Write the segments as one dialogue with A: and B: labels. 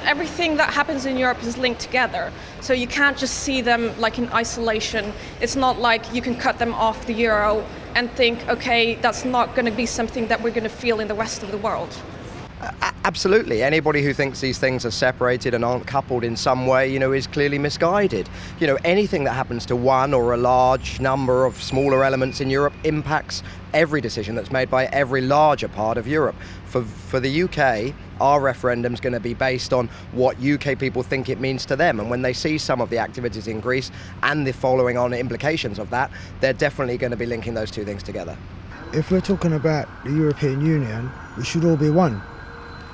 A: everything that happens in Europe is linked together. So you can't just see them like in isolation. It's not like you can cut them off the euro and think, okay, that's not going to be something that we're going to feel in the rest of the world.
B: Absolutely. Anybody who thinks these things are separated and aren't coupled in some way, is clearly misguided. Anything that happens to one or a large number of smaller elements in Europe impacts every decision that's made by every larger part of Europe. For the UK, our referendum's going to be based on what UK people think it means to them. And when they see some of the activities in Greece and the following on implications of that, they're definitely going to be linking those two things together.
C: If we're talking about the European Union, we should all be one.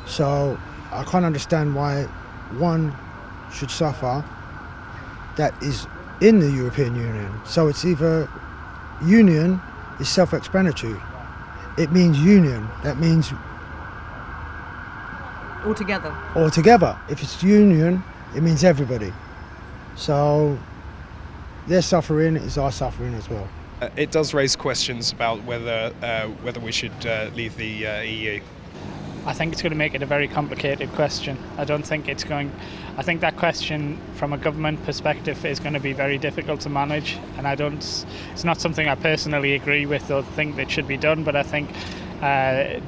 C: So I can't understand why one should suffer that is in the European Union. So it's either union is self-explanatory. It means union. That means
D: Altogether.
C: altogether. If it's union, it means everybody. So their suffering is our suffering as well.
E: It does raise questions about whether we should leave the EU.
F: I think it's going to make it a very complicated question. I think that question from a government perspective is going to be very difficult to manage, and it's not something I personally agree with or think that should be done, but I think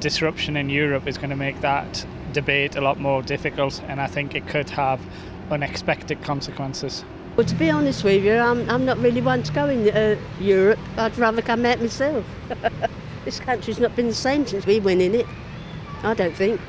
F: disruption in Europe is going to make that debate a lot more difficult, and I think it could have unexpected consequences.
G: Well, to be honest with you, I'm not really one to go in Europe. I'd rather come out myself. This country's not been the same since we went in it, I don't think.